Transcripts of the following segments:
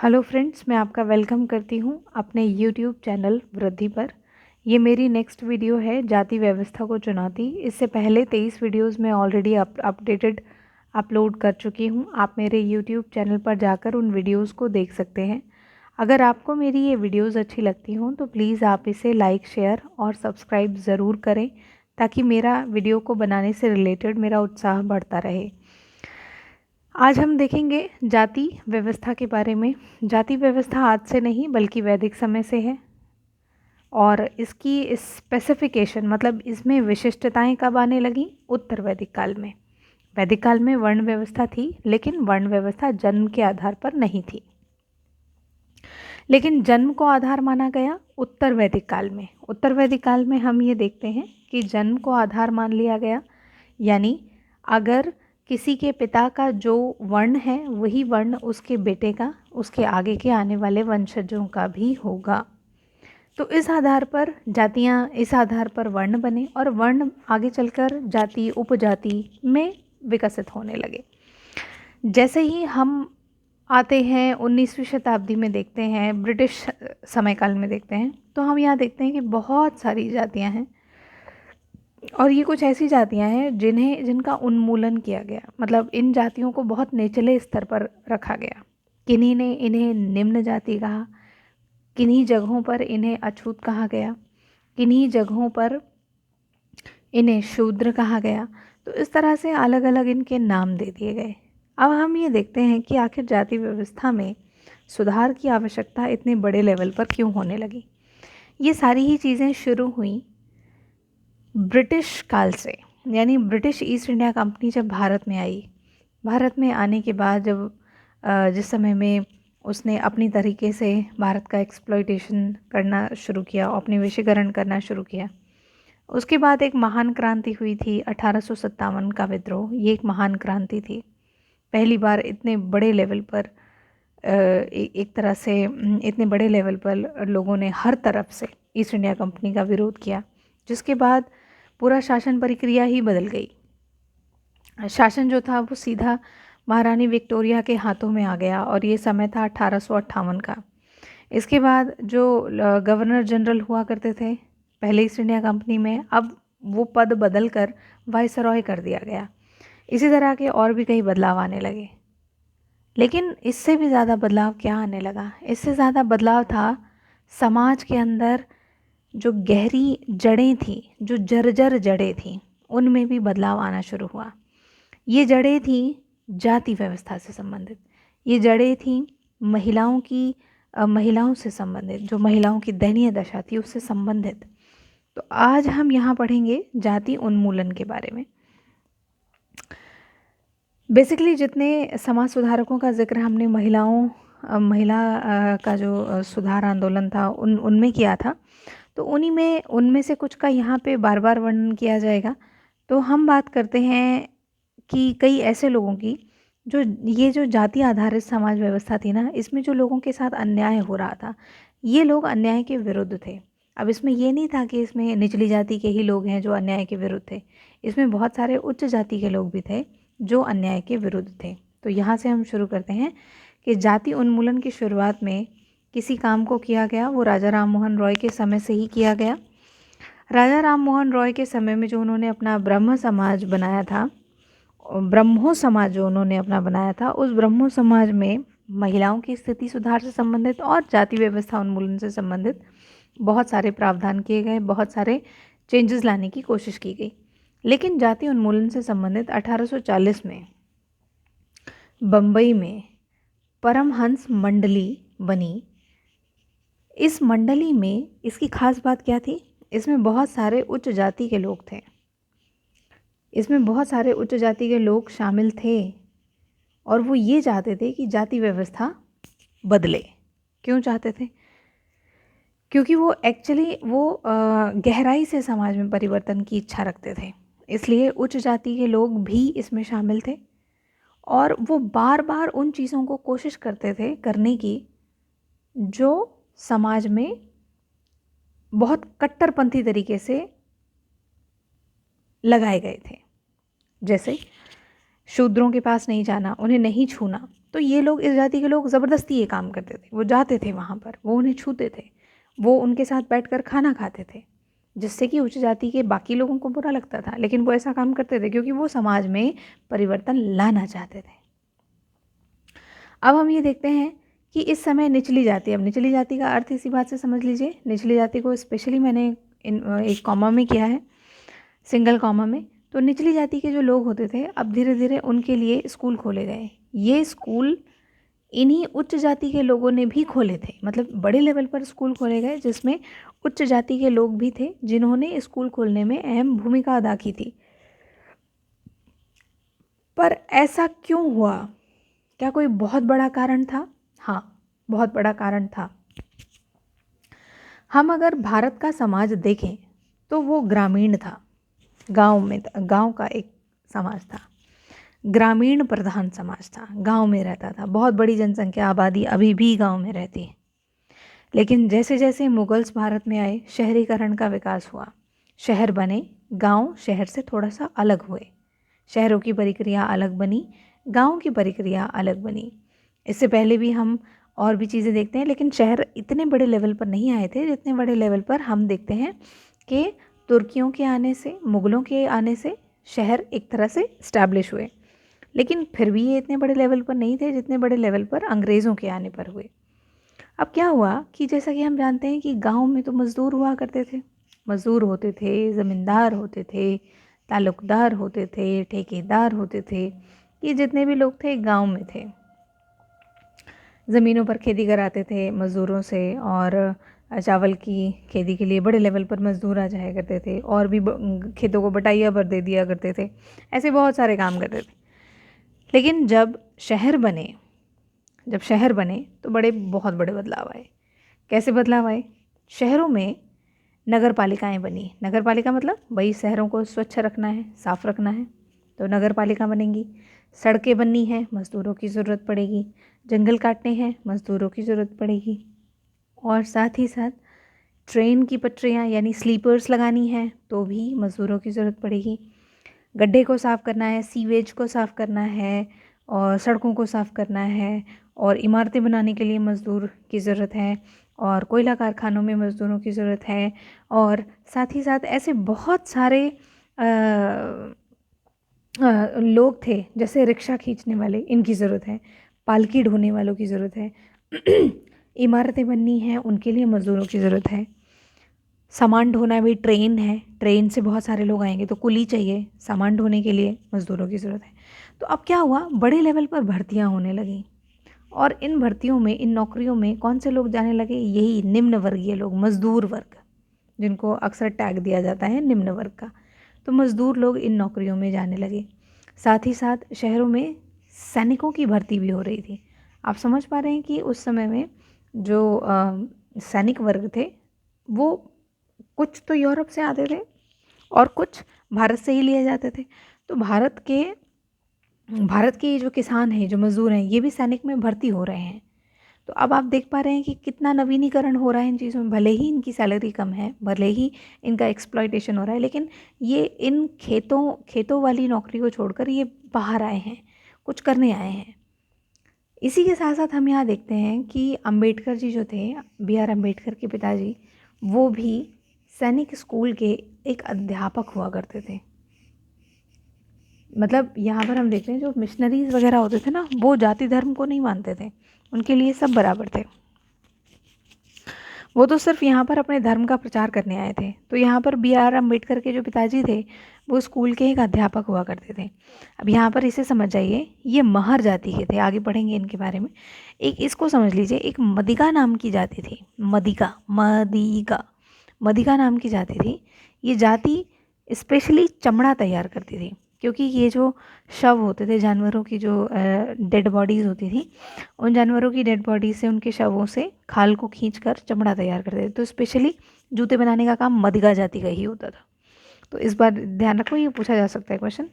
Hello friends, मैं आपका welcome करती हूँ अपने यूट्यूब चैनल वृद्धि पर। ये मेरी नेक्स्ट वीडियो है जाति व्यवस्था को चुनौती। इससे पहले 23 वीडियोस मैं ऑलरेडी अपडेटेड अपलोड कर चुकी हूँ। आप मेरे यूट्यूब चैनल पर जाकर उन वीडियोस को देख सकते हैं। अगर आपको मेरी ये वीडियोस अच्छी लगती हों तो प्लीज़ आप इसे लाइक, शेयर और सब्सक्राइब ज़रूर करें, ताकि मेरा वीडियो को बनाने से रिलेटेड मेरा उत्साह बढ़ता रहे। आज हम देखेंगे जाति व्यवस्था के बारे में। जाति व्यवस्था आज से नहीं बल्कि वैदिक समय से है, और इसकी स्पेसिफिकेशन मतलब इसमें विशिष्टताएं कब आने लगी? उत्तर वैदिक काल में। वैदिक काल में वर्ण व्यवस्था थी, लेकिन वर्ण व्यवस्था जन्म के आधार पर नहीं थी, लेकिन जन्म को आधार माना गया उत्तर वैदिक काल में। उत्तर वैदिक काल में हम ये देखते हैं कि जन्म को आधार मान लिया गया, यानी अगर किसी के पिता का जो वर्ण है वही वर्ण उसके बेटे का, उसके आगे के आने वाले वंशजों का भी होगा। तो इस आधार पर जातियाँ, इस आधार पर वर्ण बने, और वर्ण आगे चलकर जाति, उपजाति में विकसित होने लगे। जैसे ही हम आते हैं 19वीं शताब्दी में, देखते हैं ब्रिटिश समयकाल में देखते हैं, तो हम यहाँ देखते हैं कि बहुत सारी जातियाँ हैं, और ये कुछ ऐसी जातियां हैं जिनका उन्मूलन किया गया। मतलब इन जातियों को बहुत निचले स्तर पर रखा गया। किन्हीं ने इन्हें निम्न जाति कहा, किन्हीं जगहों पर इन्हें अछूत कहा गया, किन्हीं जगहों पर इन्हें शूद्र कहा गया। तो इस तरह से अलग अलग इनके नाम दे दिए गए। अब हम ये देखते हैं कि आखिर जाति व्यवस्था में सुधार की आवश्यकता इतने बड़े लेवल पर क्यों होने लगी। ये सारी ही चीज़ें शुरू हुई ब्रिटिश काल से, यानी ब्रिटिश ईस्ट इंडिया कंपनी जब भारत में आई। भारत में आने के बाद जब जिस समय में उसने अपनी तरीके से भारत का एक्सप्लॉइटेशन करना शुरू किया, औपनिवेशीकरण करना शुरू किया, उसके बाद एक महान क्रांति हुई थी 1857 का विद्रोह। ये एक महान क्रांति थी। पहली बार इतने बड़े लेवल पर एक तरह से इतने बड़े लेवल पर लोगों ने हर तरफ से ईस्ट इंडिया कंपनी का विरोध किया, जिसके बाद पूरा शासन प्रक्रिया ही बदल गई। शासन जो था वो सीधा महारानी विक्टोरिया के हाथों में आ गया, और ये समय था 1858 का। इसके बाद जो गवर्नर जनरल हुआ करते थे पहले ईस्ट इंडिया कंपनी में, अब वो पद बदल कर वाइसरॉय कर दिया गया। इसी तरह के और भी कई बदलाव आने लगे। लेकिन इससे भी ज़्यादा बदलाव क्या आने लगा? इससे ज़्यादा बदलाव था समाज के अंदर जो गहरी जड़ें थी, जो जर्जर जड़ें थीं, उनमें भी बदलाव आना शुरू हुआ। ये जड़ें थीं जाति व्यवस्था से संबंधित। ये जड़ें थीं महिलाओं से संबंधित, जो महिलाओं की दयनीय दशा थी उससे संबंधित। तो आज हम यहाँ पढ़ेंगे जाति उन्मूलन के बारे में। बेसिकली जितने समाज सुधारकों का जिक्र हमने महिला का जो सुधार आंदोलन था उनमें किया था, तो उनमें से कुछ का यहाँ पे बार बार वर्णन किया जाएगा। तो हम बात करते हैं कि कई ऐसे लोगों की जो जाति आधारित समाज व्यवस्था थी ना, इसमें जो लोगों के साथ अन्याय हो रहा था, ये लोग अन्याय के विरुद्ध थे। अब इसमें ये नहीं था कि इसमें निचली जाति के ही लोग हैं जो अन्याय के विरुद्ध थे, इसमें बहुत सारे उच्च जाति के लोग भी थे जो अन्याय के विरुद्ध थे। तो यहाँ से हम शुरू करते हैं कि जाति उन्मूलन की शुरुआत में किसी काम को किया गया, वो राजा राम मोहन रॉय के समय से ही किया गया। राजा राम मोहन रॉय के समय में जो उन्होंने अपना ब्रह्म समाज बनाया था, ब्रह्मो समाज जो उन्होंने अपना बनाया था, उस ब्रह्मो समाज में महिलाओं की स्थिति सुधार से संबंधित और जाति व्यवस्था उन्मूलन से संबंधित बहुत सारे प्रावधान किए गए, बहुत सारे चेंजेस लाने की कोशिश की गई। लेकिन जाति उन्मूलन से संबंधित 1840 में बम्बई में परमहंस मंडली बनी। इस मंडली में इसकी खास बात क्या थी? इसमें बहुत सारे उच्च जाति के लोग थे, इसमें बहुत सारे उच्च जाति के लोग शामिल थे, और वो ये चाहते थे कि जाति व्यवस्था बदले। क्यों चाहते थे? क्योंकि वो एक्चुअली गहराई से समाज में परिवर्तन की इच्छा रखते थे। इसलिए उच्च जाति के लोग भी इसमें शामिल थे, और वो बार बार उन चीज़ों को कोशिश करते थे करने की जो समाज में बहुत कट्टरपंथी तरीके से लगाए गए थे। जैसे शूद्रों के पास नहीं जाना, उन्हें नहीं छूना। तो ये लोग, इस जाति के लोग ज़बरदस्ती ये काम करते थे, वो जाते थे वहाँ पर, वो उन्हें छूते थे, वो उनके साथ बैठकर खाना खाते थे, जिससे कि उच्च जाति के बाकी लोगों को बुरा लगता था, लेकिन वो ऐसा काम करते थे क्योंकि वो समाज में परिवर्तन लाना चाहते थे। अब हम ये देखते हैं कि इस समय निचली जाति, अब निचली जाति का अर्थ इसी बात से समझ लीजिए, निचली जाति को स्पेशली मैंने एक कॉमा में किया है, सिंगल कॉमा में। तो निचली जाति के जो लोग होते थे, अब धीरे धीरे उनके लिए स्कूल खोले गए। ये स्कूल इन्हीं उच्च जाति के लोगों ने भी खोले थे, मतलब बड़े लेवल पर स्कूल खोले गए जिसमें उच्च जाति के लोग भी थे, जिन्होंने स्कूल खोलने में अहम भूमिका अदा की थी। पर ऐसा क्यों हुआ? क्या कोई बहुत बड़ा कारण था? हाँ, बहुत बड़ा कारण था। हम अगर भारत का समाज देखें तो वो ग्रामीण था, गांव का एक समाज था, ग्रामीण प्रधान समाज था, गांव में रहता था, बहुत बड़ी जनसंख्या, आबादी अभी भी गांव में रहती है। लेकिन जैसे जैसे मुगल्स भारत में आए, शहरीकरण का विकास हुआ, शहर बने, गांव शहर से थोड़ा सा अलग हुए, शहरों की प्रक्रिया अलग बनी, गांव की प्रक्रिया अलग बनी। इससे पहले भी हम और भी चीज़ें देखते हैं, लेकिन शहर इतने बड़े लेवल पर नहीं आए थे जितने बड़े लेवल पर हम देखते हैं कि तुर्कियों के आने से, मुग़लों के आने से शहर एक तरह से इस्टेब्लिश हुए। लेकिन फिर भी ये इतने बड़े लेवल पर नहीं थे जितने बड़े लेवल पर अंग्रेज़ों के आने पर हुए। अब क्या हुआ कि जैसा कि हम जानते हैं कि गांव में तो मज़दूर हुआ करते थे, मज़दूर होते थे, ज़मींदार होते थे, ताल्लुकदार होते थे, ठेकेदार होते थे, ये जितने भी लोग थे गांव में थे, ज़मीनों पर खेती कराते थे मज़दूरों से, और चावल की खेती के लिए बड़े लेवल पर मज़दूर आ जाया करते थे, और भी खेतों को बटाइया पर दे दिया करते थे, ऐसे बहुत सारे काम करते थे। लेकिन जब शहर बने तो बहुत बड़े बदलाव आए। कैसे बदलाव आए? शहरों में नगर पालिकाएँ बनी। नगर पालिका मतलब वही, शहरों को स्वच्छ रखना है, साफ़ रखना है, तो नगर पालिका बनेंगी। सड़कें बननी है, मज़दूरों की ज़रूरत पड़ेगी। जंगल काटने हैं, मज़दूरों की ज़रूरत पड़ेगी। और साथ ही साथ ट्रेन की पटरियाँ यानी स्लीपर्स लगानी है तो भी मज़दूरों की ज़रूरत पड़ेगी। गड्ढे को साफ़ करना है, सीवेज को साफ़ करना है, और सड़कों को साफ़ करना है, और इमारतें बनाने के लिए मज़दूर की ज़रूरत है, और कोयला कारखानों में मज़दूरों की ज़रूरत है, और साथ ही साथ ऐसे बहुत सारे लोग थे, जैसे रिक्शा खींचने वाले, इनकी ज़रूरत है, पालकी ढोने वालों की ज़रूरत है, इमारतें बननी हैं उनके लिए मज़दूरों की ज़रूरत है, सामान ढोना भी, ट्रेन है, ट्रेन से बहुत सारे लोग आएंगे तो कुली चाहिए, सामान ढोने के लिए मज़दूरों की ज़रूरत है। तो अब क्या हुआ, बड़े लेवल पर भर्तियां होने लगीं, और इन भर्तियों में, इन नौकरियों में कौन से लोग जाने लगे? यही निम्न वर्गीय लोग, मज़दूर वर्ग, जिनको अक्सर टैग दिया जाता है निम्न वर्ग का। तो मज़दूर लोग इन नौकरियों में जाने लगे। साथ ही साथ शहरों में सैनिकों की भर्ती भी हो रही थी। आप समझ पा रहे हैं कि उस समय में जो सैनिक वर्ग थे वो कुछ तो यूरोप से आते थे और कुछ भारत से ही लिए जाते थे। तो भारत के जो किसान हैं, जो मज़दूर हैं, ये भी सैनिक में भर्ती हो रहे हैं। तो अब आप देख पा रहे हैं कि कितना नवीनीकरण हो रहा है इन चीज़ों में। भले ही इनकी सैलरी कम है, भले ही इनका एक्सप्लॉयटेशन हो रहा है, लेकिन ये इन खेतों वाली नौकरी को छोड़कर ये बाहर आए हैं, कुछ करने आए हैं। इसी के साथ साथ हम यहाँ देखते हैं कि अंबेडकर जी जो थे, B.R. अम्बेडकर के पिताजी, वो भी सैनिक स्कूल के एक अध्यापक हुआ करते थे। मतलब यहाँ पर हम देखते हैं जो मिशनरीज वगैरह होते थे ना, वो जाति धर्म को नहीं मानते थे, उनके लिए सब बराबर थे। वो तो सिर्फ यहाँ पर अपने धर्म का प्रचार करने आए थे। तो यहाँ पर B.R. अम्बेडकर के जो पिताजी थे वो स्कूल के एक अध्यापक हुआ करते थे। अब यहाँ पर इसे समझ जाइए, ये महर जाति के थे, आगे पढ़ेंगे इनके बारे में। एक इसको समझ लीजिए, एक मदिगा नाम की जाति थी, मदिगा नाम की जाति थी। ये जाति स्पेशली चमड़ा तैयार करती थी, क्योंकि ये जो शव होते थे, जानवरों की जो डेड बॉडीज़ होती थी, उन जानवरों की डेड बॉडी से, उनके शवों से खाल को खींचकर चमड़ा तैयार करते थे। तो स्पेशली जूते बनाने का काम मदिगा जाति का ही होता था। तो इस बार ध्यान रखो, ये पूछा जा सकता है क्वेश्चन।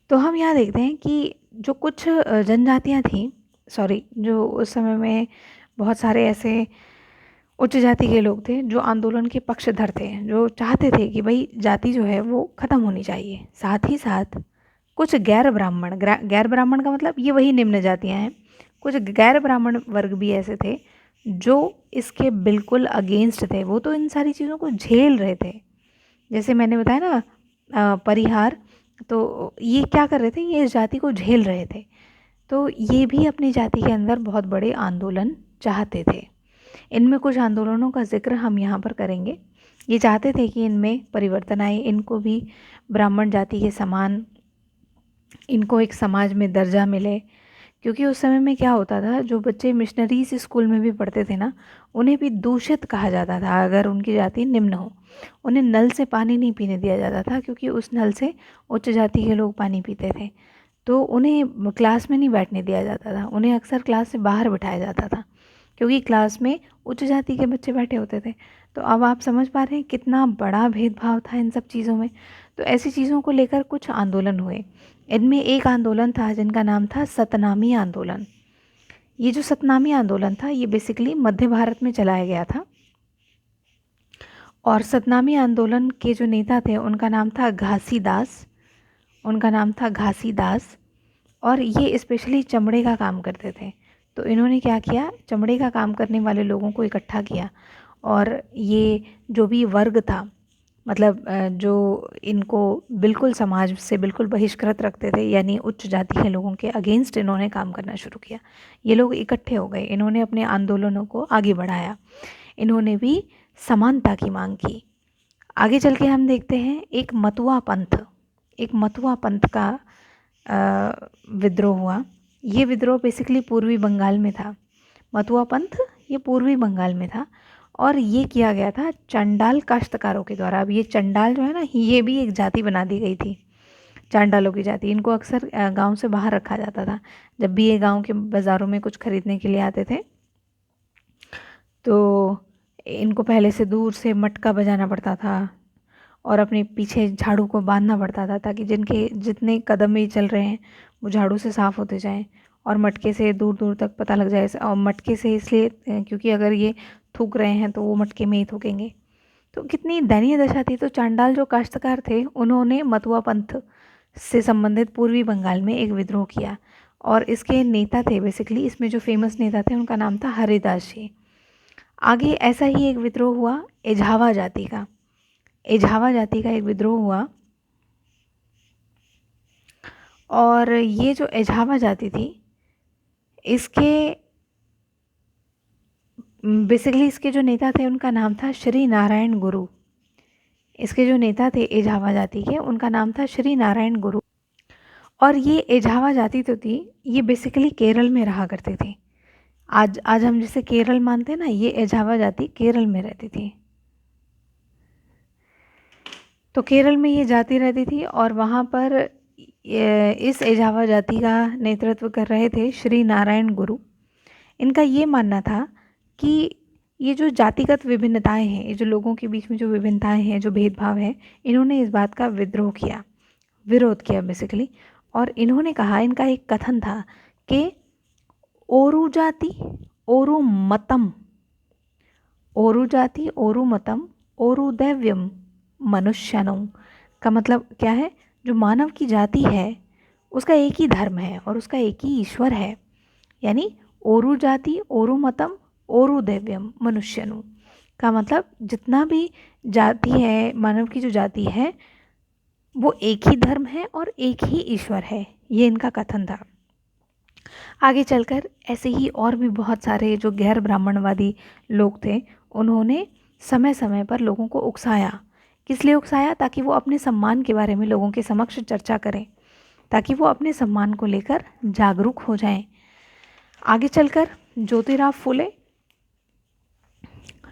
तो हम यहाँ देखते हैं कि जो कुछ जनजातियाँ थी, जो उस समय में बहुत सारे ऐसे उच्च जाति के लोग थे जो आंदोलन के पक्षधर थे, जो चाहते थे कि भाई जाति जो है वो ख़त्म होनी चाहिए। साथ ही साथ कुछ गैर ब्राह्मण, गैर ब्राह्मण का मतलब ये वही निम्न जातियाँ हैं, कुछ गैर ब्राह्मण वर्ग भी ऐसे थे जो इसके बिल्कुल अगेंस्ट थे। वो तो इन सारी चीज़ों को झेल रहे थे, जैसे मैंने बताया ना परिहार, तो ये क्या कर रहे थे, ये इस जाति को झेल रहे थे। तो ये भी अपनी जाति के अंदर बहुत बड़े आंदोलन चाहते थे। इनमें कुछ आंदोलनों का जिक्र हम यहाँ पर करेंगे। ये चाहते थे कि इनमें परिवर्तन आए, इनको भी ब्राह्मण जाति के समान इनको एक समाज में दर्जा मिले। क्योंकि उस समय में क्या होता था, जो बच्चे मिशनरीज स्कूल में भी पढ़ते थे ना, उन्हें भी दूषित कहा जाता था अगर उनकी जाति निम्न हो। उन्हें नल से पानी नहीं पीने दिया जाता था, क्योंकि उस नल से उच्च जाति के लोग पानी पीते थे। तो उन्हें क्लास में नहीं बैठने दिया जाता था, उन्हें अक्सर क्लास से बाहर बिठाया जाता था, क्योंकि क्लास में उच्च जाति के बच्चे बैठे होते थे। तो अब आप समझ पा रहे हैं कितना बड़ा भेदभाव था इन सब चीज़ों में। तो ऐसी चीज़ों को लेकर कुछ आंदोलन हुए। इनमें एक आंदोलन था जिनका नाम था सतनामी आंदोलन। ये जो सतनामी आंदोलन था ये बेसिकली मध्य भारत में चलाया गया था, और सतनामी आंदोलन के जो नेता थे उनका नाम था घासीदास, उनका नाम था घासीदास। और ये स्पेशली चमड़े का काम करते थे। तो इन्होंने क्या किया, चमड़े का काम करने वाले लोगों को इकट्ठा किया, और ये जो भी वर्ग था, मतलब जो इनको बिल्कुल समाज से बिल्कुल बहिष्कृत रखते थे, यानी उच्च जाति के लोगों के अगेंस्ट इन्होंने काम करना शुरू किया। ये लोग इकट्ठे हो गए, इन्होंने अपने आंदोलनों को आगे बढ़ाया, इन्होंने भी समानता की मांग की। आगे चल के हम देखते हैं एक मतुआ पंथ, एक मतुआ पंथ का विद्रोह हुआ। ये विद्रोह बेसिकली पूर्वी बंगाल में था। मतुआ पंथ ये पूर्वी बंगाल में था, और ये किया गया था चंडाल काश्तकारों के द्वारा। अब ये चंडाल जो है ना, ये भी एक जाति बना दी गई थी, चांडालों की जाति। इनको अक्सर गांव से बाहर रखा जाता था। जब भी ये गांव के बाज़ारों में कुछ खरीदने के लिए आते थे, तो इनको पहले से दूर से मटका बजाना पड़ता था, और अपने पीछे झाड़ू को बांधना पड़ता था, ताकि जिनके जितने कदम में चल रहे हैं वो झाड़ू से साफ़ होते जाएं, और मटके से दूर दूर तक पता लग जाए। और मटके से इसलिए क्योंकि अगर ये थूक रहे हैं तो वो मटके में ही थूकेंगे। तो कितनी दयनीय दशा थी। तो चांडाल जो काश्तकार थे उन्होंने मतुआ पंथ से संबंधित पूर्वी बंगाल में एक विद्रोह किया, और इसके नेता थे बेसिकली, इसमें जो फेमस नेता थे उनका नाम था हरिदास जी। आगे ऐसा ही एक विद्रोह हुआ एझावा जाति का। एझावा जाति का एक विद्रोह हुआ, और ये जो एझावा जाति थी, इसके बेसिकली इसके जो नेता थे उनका नाम था श्री नारायण गुरु। इसके जो नेता थे एझावा जाति के, उनका नाम था श्री नारायण गुरु। और ये एझावा जाति तो थी, ये बेसिकली केरल में रहा करती थी। आज हम जिसे केरल मानते हैं ना, ये एझावा जाति केरल में रहती थी। तो केरल में ये जाति रहती थी, और वहाँ पर इस एझावा जाति का नेतृत्व कर रहे थे श्री नारायण गुरु। इनका ये मानना था कि ये जो जातिगत विभिन्नताएं हैं, ये जो लोगों के बीच में जो विभिन्नताएं हैं, जो भेदभाव है, इन्होंने इस बात का विद्रोह किया, विरोध किया बेसिकली। और इन्होंने कहा, इनका एक कथन था कि ओरु जाति ओरु मतम, ओरु जाति ओरु मतम ओरु दैव्यम मनुष्यनम। का मतलब क्या है, जो मानव की जाति है उसका एक ही धर्म है और उसका एक ही ईश्वर है। यानी ओरु जाति ओरु मतम ओरु दैव्यम मनुष्यनु का मतलब जितना भी जाति है, मानव की जो जाति है, वो एक ही धर्म है और एक ही ईश्वर है। ये इनका कथन था। आगे चलकर ऐसे ही और भी बहुत सारे जो गैर ब्राह्मणवादी लोग थे, उन्होंने समय समय पर लोगों को उकसाया। किस लिए उकसाया? ताकि वो अपने सम्मान के बारे में लोगों के समक्ष चर्चा करें, ताकि वो अपने सम्मान को लेकर जागरूक हो जाएं। आगे चलकर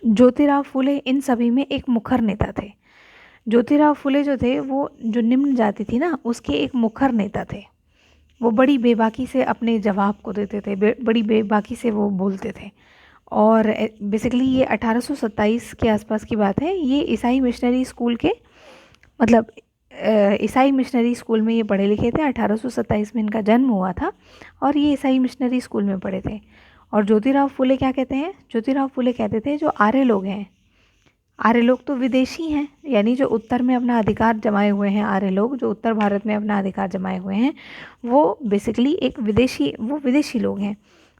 ज्योतिराव फुले इन सभी में एक मुखर नेता थे। ज्योतिराव फुले जो थे, वो जो निम्न जाति थी ना, उसके एक मुखर नेता थे। वो बड़ी बेबाकी से अपने जवाब को देते थे, बड़ी बेबाकी से वो बोलते थे। और बेसिकली ये 1827 के आसपास की बात है। ये ईसाई मिशनरी स्कूल के, मतलब ईसाई मिशनरी स्कूल में ये पढ़े लिखे थे। 1827 में इनका जन्म हुआ था, और ये ईसाई मिशनरी स्कूल में पढ़े थे। और ज्योतिराव फुले क्या कहते हैं? ज्योतिराव फुले कहते थे जो आर्य लोग हैं, आर्य लोग तो विदेशी हैं, यानी जो उत्तर में अपना अधिकार जमाए हुए हैं, आर्य लोग जो उत्तर भारत में अपना अधिकार जमाए हुए हैं, वो बेसिकली एक विदेशी लोग हैं।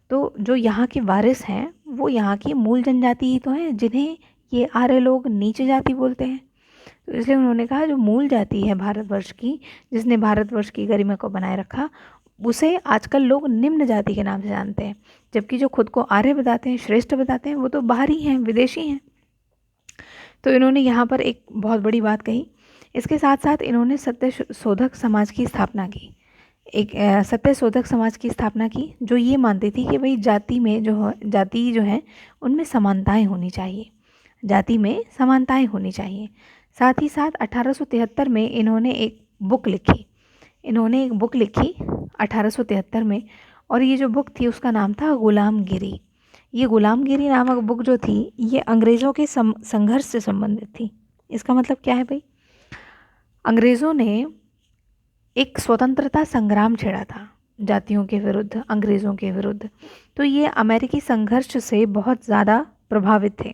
तो जो यहाँ के वारिस हैं वो यहाँ की मूल जनजाति ही तो हैं, जिन्हें ये आर्य लोग नीच जाति बोलते हैं। तो इसलिए उन्होंने कहा जो मूल जाति है भारतवर्ष की, जिसने भारतवर्ष की गरिमा को बनाए रखा, उसे आजकल लोग निम्न जाति के नाम से जानते हैं, जबकि जो खुद को आर्य बताते हैं, श्रेष्ठ बताते हैं, वो तो बाहरी हैं, विदेशी हैं। तो इन्होंने यहाँ पर एक बहुत बड़ी बात कही। इसके साथ साथ इन्होंने सत्य शोधक समाज की स्थापना की, एक सत्य शोधक समाज की स्थापना की, जो ये मानती थी कि भाई जाति जो है उनमें समानताएं होनी चाहिए, जाति में समानताएं होनी चाहिए। साथ ही साथ 1873 में इन्होंने एक बुक लिखी 1873 में, और ये जो बुक थी उसका नाम था गुलामगिरी। ये गुलामगिरी नामक बुक जो थी ये अंग्रेज़ों के संघर्ष से संबंधित थी। इसका मतलब क्या है भाई? अंग्रेज़ों ने एक स्वतंत्रता संग्राम छेड़ा था जातियों के विरुद्ध, अंग्रेज़ों के विरुद्ध। तो ये अमेरिकी संघर्ष से बहुत ज़्यादा प्रभावित थे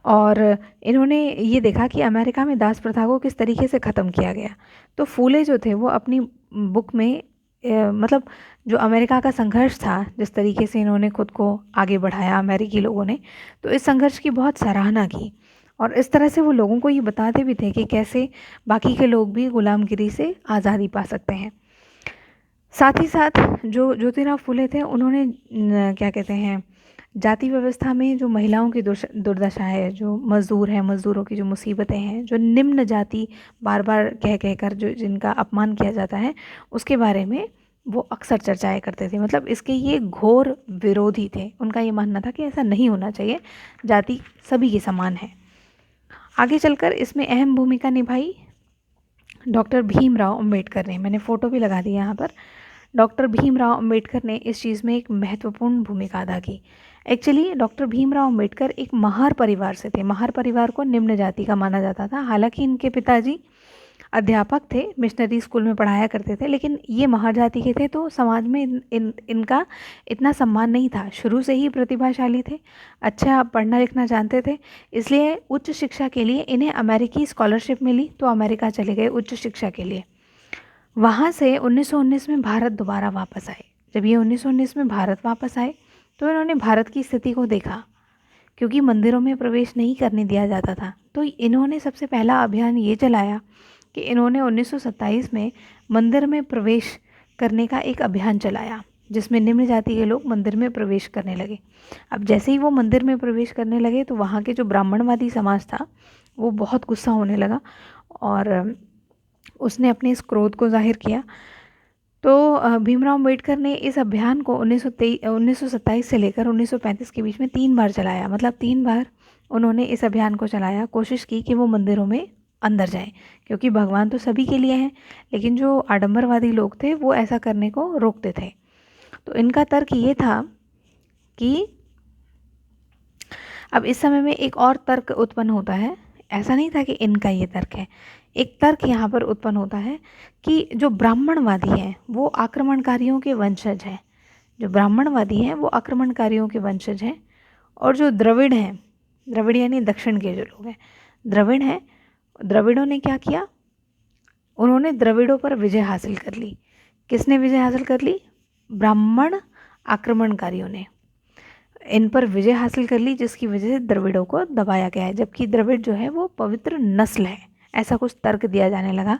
और इन्होंने ये देखा कि अमेरिका में दास प्रथा को किस तरीके से ख़त्म किया गया। तो फूले जो थे वो अपनी बुक में मतलब जो अमेरिका का संघर्ष था, जिस तरीके से इन्होंने खुद को आगे बढ़ाया अमेरिकी लोगों ने, तो इस संघर्ष की बहुत सराहना की और इस तरह से वो लोगों को ये बताते भी थे कि कैसे बाकी के लोग भी गुलामगिरी से आज़ादी पा सकते हैं। साथ ही साथ जो ज्योतिराव फुले थे उन्होंने क्या कहते हैं, जाति व्यवस्था में जो महिलाओं की दुर्दशा है, जो मज़दूर हैं, मज़दूरों की जो मुसीबतें हैं, जो निम्न जाति बार बार कह कर जो जिनका अपमान किया जाता है, उसके बारे में वो अक्सर चर्चाएं करते थे। मतलब इसके ये घोर विरोधी थे। उनका ये मानना था कि ऐसा नहीं होना चाहिए, जाति सभी के समान है। आगे चलकर इसमें अहम भूमिका निभाई डॉक्टर भीमराव अंबेडकर ने। मैंने फ़ोटो भी लगा दी यहाँ पर। डॉक्टर भीमराव अंबेडकर ने इस चीज़ में एक महत्वपूर्ण भूमिका अदा की। एक्चुअली डॉक्टर भीमराव अंबेडकर एक महार परिवार से थे। महार परिवार को निम्न जाति का माना जाता था। हालांकि इनके पिताजी अध्यापक थे, मिशनरी स्कूल में पढ़ाया करते थे, लेकिन ये महार जाति के थे तो समाज में इनका इतना सम्मान नहीं था। शुरू से ही प्रतिभाशाली थे, अच्छा पढ़ना लिखना जानते थे, इसलिए उच्च शिक्षा के लिए इन्हें अमेरिकी स्कॉलरशिप मिली तो अमेरिका चले गए उच्च शिक्षा के लिए। वहाँ से 1919 में भारत दोबारा वापस आए। जब ये 1919 में भारत वापस आए तो इन्होंने भारत की स्थिति को देखा, क्योंकि मंदिरों में प्रवेश नहीं करने दिया जाता था। तो इन्होंने सबसे पहला अभियान ये चलाया कि इन्होंने 1927 में मंदिर में प्रवेश करने का एक अभियान चलाया, जिसमें निम्न जाति के लोग मंदिर में प्रवेश करने लगे। अब जैसे ही वो मंदिर में प्रवेश करने लगे तो वहाँ के जो ब्राह्मणवादी समाज था वो बहुत गुस्सा होने लगा और उसने अपने इस क्रोध को जाहिर किया। तो भीमराव अंबेडकर ने इस अभियान को 1927 से लेकर 1935 के बीच में 3 बार चलाया। मतलब 3 बार उन्होंने इस अभियान को चलाया, कोशिश की कि वो मंदिरों में अंदर जाएं, क्योंकि भगवान तो सभी के लिए हैं, लेकिन जो आडंबरवादी लोग थे वो ऐसा करने को रोकते थे। तो इनका तर्क ये था कि अब इस समय में एक और तर्क उत्पन्न होता है। ऐसा नहीं था कि इनका ये तर्क है, एक तर्क यहाँ पर उत्पन्न होता है कि जो ब्राह्मणवादी हैं वो आक्रमणकारियों के वंशज हैं। जो ब्राह्मणवादी हैं वो आक्रमणकारियों के वंशज हैं, और जो द्रविड़ हैं, द्रविड़ यानी दक्षिण के जो लोग हैं, द्रविड़ हैं, द्रविड़ों ने क्या किया, उन्होंने द्रविड़ों पर विजय हासिल कर ली। किसने विजय हासिल कर ली? ब्राह्मण आक्रमणकारियों ने इन पर विजय हासिल कर ली, जिसकी वजह से द्रविड़ों को दबाया गया है। जबकि द्रविड़ जो है वो पवित्र नस्ल है, ऐसा कुछ तर्क दिया जाने लगा।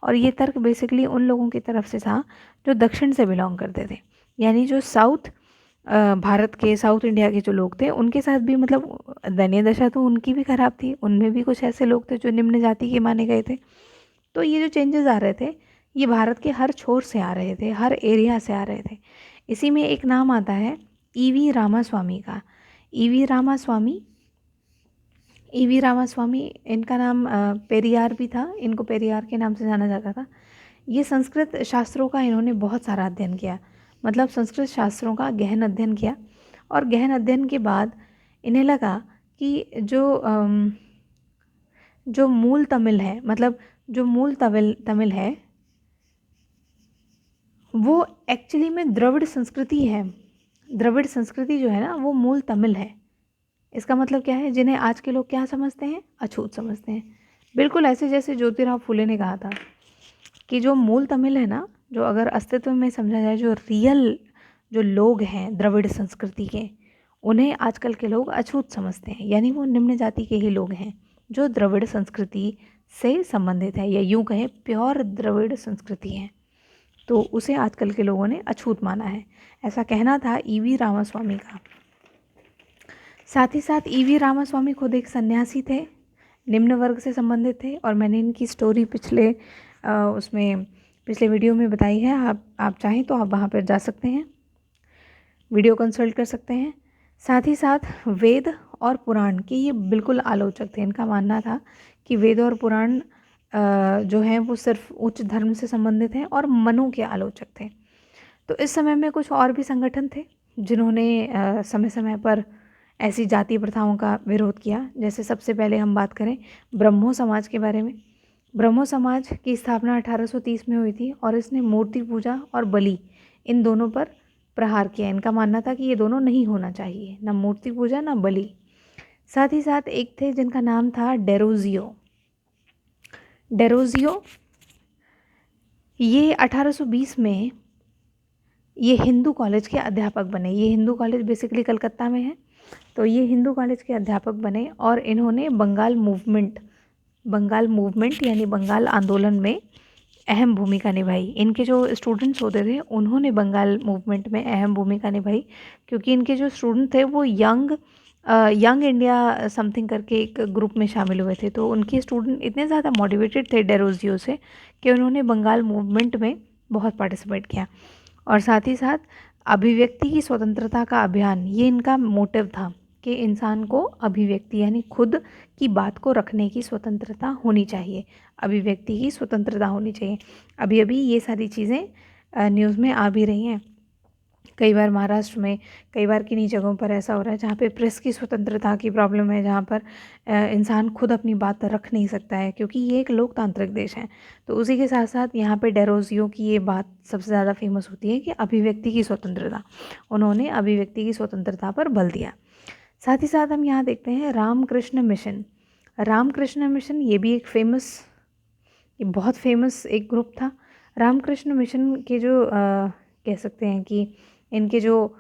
और ये तर्क बेसिकली उन लोगों की तरफ से था जो दक्षिण से बिलोंग करते थे, यानी जो भारत के साउथ इंडिया के जो लोग थे उनके साथ भी मतलब दयनीय दशा तो उनकी भी खराब थी। उनमें भी कुछ ऐसे लोग थे जो निम्न जाति के माने गए थे। तो ये जो चेंजेस आ रहे थे ये भारत के हर छोर से आ रहे थे, हर एरिया से आ रहे थे। इसी में एक नाम आता है ईवी रामास्वामी का। ईवी रामास्वामी इनका नाम पेरियार भी था, इनको पेरियार के नाम से जाना जाता था। ये संस्कृत शास्त्रों का इन्होंने बहुत सारा अध्ययन किया, मतलब संस्कृत शास्त्रों का गहन अध्ययन किया। और गहन अध्ययन के बाद इन्हें लगा कि जो मूल तमिल है, मतलब जो मूल तमिल है वो एक्चुअली में द्रविड़ संस्कृति है। द्रविड़ संस्कृति जो है ना वो मूल तमिल है। इसका मतलब क्या है, जिन्हें आज के लोग क्या समझते हैं, अछूत समझते हैं। बिल्कुल ऐसे जैसे ज्योतिराव फुले ने कहा था कि जो मूल तमिल है ना, जो अगर अस्तित्व में समझा जाए, जो रियल जो लोग हैं द्रविड़ संस्कृति के, उन्हें आजकल के लोग अछूत समझते हैं, यानी वो निम्न जाति के ही लोग हैं जो द्रविड़ संस्कृति से संबंधित है, या यूँ कहें प्योर द्रविड़ संस्कृति है, तो उसे आजकल के लोगों ने अछूत माना है। ऐसा कहना था ईवी रामास्वामी का। साथ ही साथ ईवी रामास्वामी खुद एक सन्यासी थे, निम्न वर्ग से संबंधित थे, और मैंने इनकी स्टोरी पिछले वीडियो में बताई है। आप चाहें तो आप वहाँ पर जा सकते हैं, वीडियो कंसल्ट कर सकते हैं। साथ ही साथ वेद और पुराण के ये बिल्कुल आलोचक थे। इनका मानना था कि वेद और पुराण जो हैं वो सिर्फ उच्च धर्म से संबंधित हैं और मनु के आलोचक थे। तो इस समय में कुछ और भी संगठन थे जिन्होंने समय समय पर ऐसी जातीय प्रथाओं का विरोध किया। जैसे सबसे पहले हम बात करें ब्रह्मो समाज के बारे में। ब्रह्मो समाज की स्थापना 1830 में हुई थी और इसने मूर्ति पूजा और बलि इन दोनों पर प्रहार किया। इनका मानना था कि ये दोनों नहीं होना चाहिए, ना मूर्ति पूजा ना बलि। साथ ही साथ एक थे जिनका नाम था डेरोजियो। ये 1820 में ये हिंदू कॉलेज के अध्यापक बने। ये हिंदू कॉलेज बेसिकली कलकत्ता में है, तो ये हिंदू कॉलेज के अध्यापक बने और इन्होंने बंगाल मूवमेंट यानी बंगाल आंदोलन में अहम भूमिका निभाई। इनके जो स्टूडेंट्स होते थे उन्होंने बंगाल मूवमेंट में अहम भूमिका निभाई, क्योंकि इनके जो स्टूडेंट थे वो यंग इंडिया समथिंग करके एक ग्रुप में शामिल हुए थे। तो उनके स्टूडेंट इतने ज़्यादा मोटिवेटेड थे डेरोजियो से कि उन्होंने बंगाल मूवमेंट में बहुत पार्टिसिपेट किया। और साथ ही साथ अभिव्यक्ति की स्वतंत्रता का अभियान, ये इनका मोटिव था कि इंसान को अभिव्यक्ति यानी खुद की बात को रखने की स्वतंत्रता होनी चाहिए, अभिव्यक्ति की स्वतंत्रता होनी चाहिए। अभी अभी ये सारी चीज़ें न्यूज़ में आ भी रही हैं। कई बार महाराष्ट्र में, कई बार किन्हीं जगहों पर ऐसा हो रहा है जहाँ पे प्रेस की स्वतंत्रता की प्रॉब्लम है, जहाँ पर इंसान खुद अपनी बात रख नहीं सकता है, क्योंकि ये एक लोकतांत्रिक देश है। तो उसी के साथ साथ यहाँ पे डेरोजियो की ये बात सबसे ज़्यादा फेमस होती है कि अभिव्यक्ति की स्वतंत्रता, उन्होंने अभिव्यक्ति की स्वतंत्रता पर बल दिया। साथ ही साथ हम यहाँ देखते हैं रामकृष्ण मिशन। रामकृष्ण मिशन ये भी ये बहुत फेमस एक ग्रुप था। रामकृष्ण मिशन के जो कह सकते हैं कि इनके जो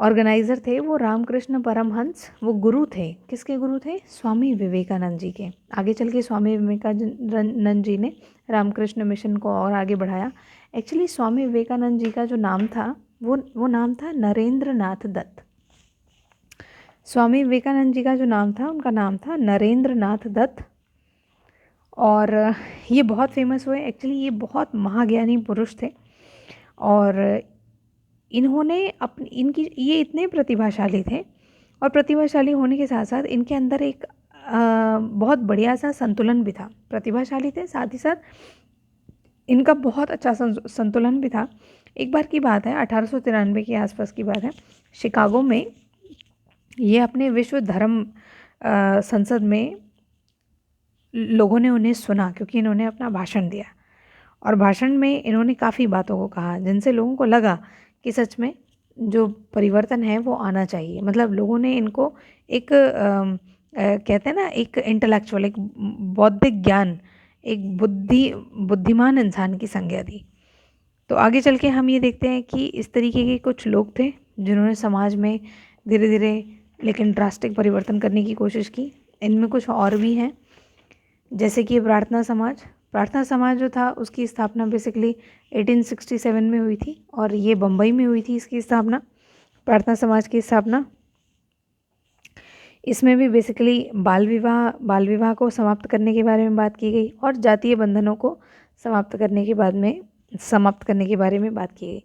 ऑर्गेनाइज़र थे वो रामकृष्ण परमहंस, वो गुरु थे। किसके गुरु थे? स्वामी विवेकानंद जी के। आगे चल के स्वामी विवेकानंद जी ने रामकृष्ण मिशन को और आगे बढ़ाया। एक्चुअली स्वामी विवेकानंद जी का जो नाम था वो नाम था नरेंद्र नाथ दत्त। स्वामी विवेकानंद जी का जो नाम था, उनका नाम था नरेंद्र नाथ दत्त। और ये बहुत फेमस हुए। एक्चुअली ये बहुत महाज्ञानी पुरुष थे और इन्होंने ये इतने प्रतिभाशाली थे, और प्रतिभाशाली होने के साथ साथ इनके अंदर एक बहुत बढ़िया सा संतुलन भी था। प्रतिभाशाली थे, साथ ही साथ इनका बहुत अच्छा संतुलन भी था। एक बार की बात है, 1893 के आसपास की बात है, शिकागो में ये अपने विश्व धर्म संसद में लोगों ने उन्हें सुना, क्योंकि इन्होंने अपना भाषण दिया और भाषण में इन्होंने काफ़ी बातों को कहा जिनसे लोगों को लगा कि सच में जो परिवर्तन है वो आना चाहिए। मतलब लोगों ने इनको एक कहते हैं ना, एक इंटेलेक्चुअल, एक बौद्धिक ज्ञान, एक बुद्धिमान इंसान की संज्ञा दी। तो आगे चल के हम ये देखते हैं कि इस तरीके के कुछ लोग थे जिन्होंने समाज में धीरे धीरे लेकिन ड्रास्टिक परिवर्तन करने की कोशिश की। इनमें कुछ और भी हैं, जैसे कि प्रार्थना समाज जो था उसकी स्थापना बेसिकली 1867 में हुई थी और ये बम्बई में हुई थी इसकी स्थापना, प्रार्थना समाज की स्थापना। इसमें भी बेसिकली बाल विवाह को समाप्त करने के बारे में बात की गई और जातीय बंधनों को समाप्त करने के बारे में बात की गई।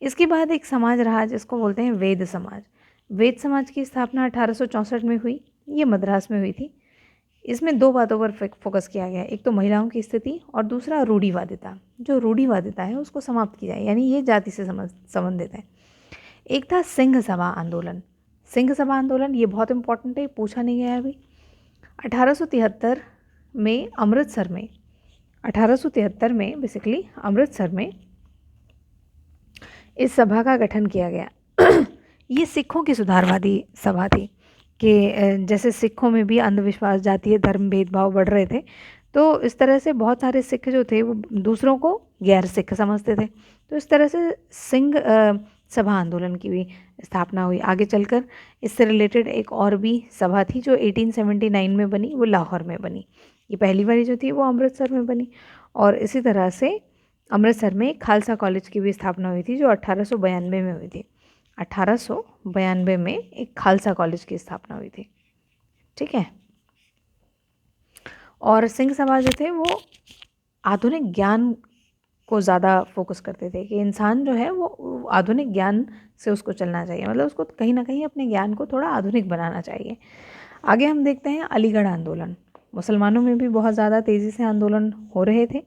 इसके बाद एक समाज रहा जिसको बोलते हैं वेद समाज। वेद समाज की स्थापना 1864 में हुई, ये मद्रास में हुई थी। इसमें दो बातों पर फोकस किया गया, एक तो महिलाओं की स्थिति और दूसरा रूढ़िवादिता। जो रूढ़िवादिता है उसको समाप्त किया जाए, यानी ये जाति से संबंधित है। एक था सिंह सभा आंदोलन, ये बहुत इंपॉर्टेंट है, पूछा नहीं गया अभी। 1873 में अमृतसर में इस सभा का गठन किया गया। ये सिखों की सुधारवादी सभा थी कि जैसे सिखों में भी अंधविश्वास, जातीय धर्म भेदभाव बढ़ रहे थे, तो इस तरह से बहुत सारे सिख जो थे वो दूसरों को गैर सिख समझते थे। तो इस तरह से सिंह सभा आंदोलन की भी स्थापना हुई। आगे चलकर इससे रिलेटेड एक और भी सभा थी जो 1879 में बनी, वो लाहौर में बनी। ये पहली वाली जो थी वो अमृतसर में बनी। और इसी तरह से अमृतसर में खालसा कॉलेज की भी स्थापना हुई थी जो 1892 में हुई थी। 1892 में एक खालसा कॉलेज की स्थापना हुई थी। ठीक है। और सिंह सभा जो थे वो आधुनिक ज्ञान को ज़्यादा फोकस करते थे कि इंसान जो है वो आधुनिक ज्ञान से उसको चलना चाहिए, मतलब उसको कहीं ना कहीं अपने ज्ञान को थोड़ा आधुनिक बनाना चाहिए। आगे हम देखते हैं अलीगढ़ आंदोलन। मुसलमानों में भी बहुत ज़्यादा तेज़ी से आंदोलन हो रहे थे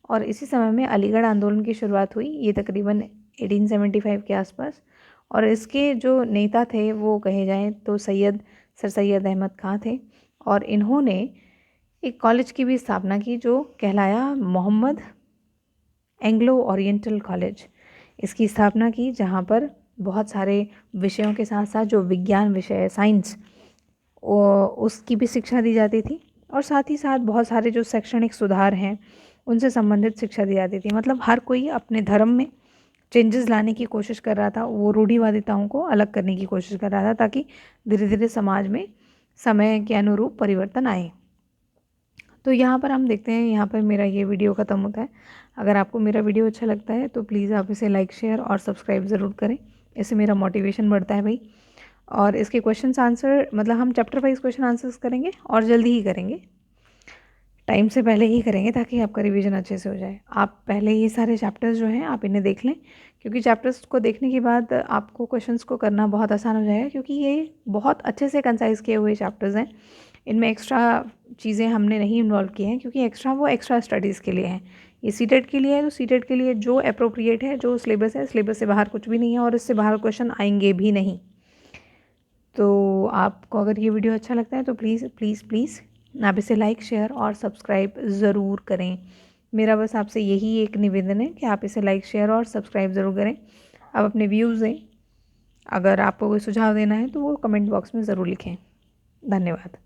और इसी समय में अलीगढ़ आंदोलन की शुरुआत हुई। ये तकरीबन 1875 के आसपास। और इसके जो नेता थे वो कहे जाएँ तो सर सैयद अहमद खां थे। और इन्होंने एक कॉलेज की भी स्थापना की जो कहलाया मोहम्मद एंग्लो ओरिएंटल कॉलेज। इसकी स्थापना की जहाँ पर बहुत सारे विषयों के साथ साथ जो विज्ञान विषय है, साइंस, उसकी भी शिक्षा दी जाती थी। और साथ ही साथ बहुत सारे जो शैक्षणिक सुधार हैं उनसे संबंधित शिक्षा दी जाती थी। मतलब हर कोई अपने धर्म में चेंजेस लाने की कोशिश कर रहा था, वो रूढ़िवादिताओं को अलग करने की कोशिश कर रहा था ताकि धीरे धीरे समाज में समय के अनुरूप परिवर्तन आए। तो यहाँ पर हम देखते हैं, यहाँ पर मेरा ये वीडियो ख़त्म होता है। अगर आपको मेरा वीडियो अच्छा लगता है तो प्लीज़ आप इसे लाइक, शेयर और सब्सक्राइब ज़रूर करें। इससे मेरा मोटिवेशन बढ़ता है भाई। और इसके क्वेश्चंस आंसर, मतलब हम चैप्टर वाइज क्वेश्चन आंसर्स करेंगे और जल्दी ही करेंगे, टाइम से पहले ही करेंगे ताकि आपका रिवीजन अच्छे से हो जाए। आप पहले ये सारे चैप्टर्स जो हैं आप इन्हें देख लें, क्योंकि चैप्टर्स को देखने के बाद आपको क्वेश्चंस को करना बहुत आसान हो जाएगा, क्योंकि ये बहुत अच्छे से कंसाइज किए हुए चैप्टर्स हैं। इनमें एक्स्ट्रा चीज़ें हमने नहीं इन्वॉल्व की हैं, क्योंकि एक्स्ट्रा स्टडीज़ के लिए हैं। ये सीटेट के लिए है, तो सीटेट के लिए जो अप्रोप्रिएट है, जो सिलेबस है, सिलेबस से बाहर कुछ भी नहीं है और इससे बाहर क्वेश्चन आएंगे भी नहीं। तो आपको अगर ये वीडियो अच्छा लगता है तो प्लीज़ प्लीज़ प्लीज़ आप इसे लाइक, शेयर और सब्सक्राइब ज़रूर करें। मेरा बस आपसे यही एक निवेदन है कि आप इसे लाइक, शेयर और सब्सक्राइब ज़रूर करें। आप अपने व्यूज़ दें। अगर आपको कोई सुझाव देना है तो वो कमेंट बॉक्स में ज़रूर लिखें। धन्यवाद।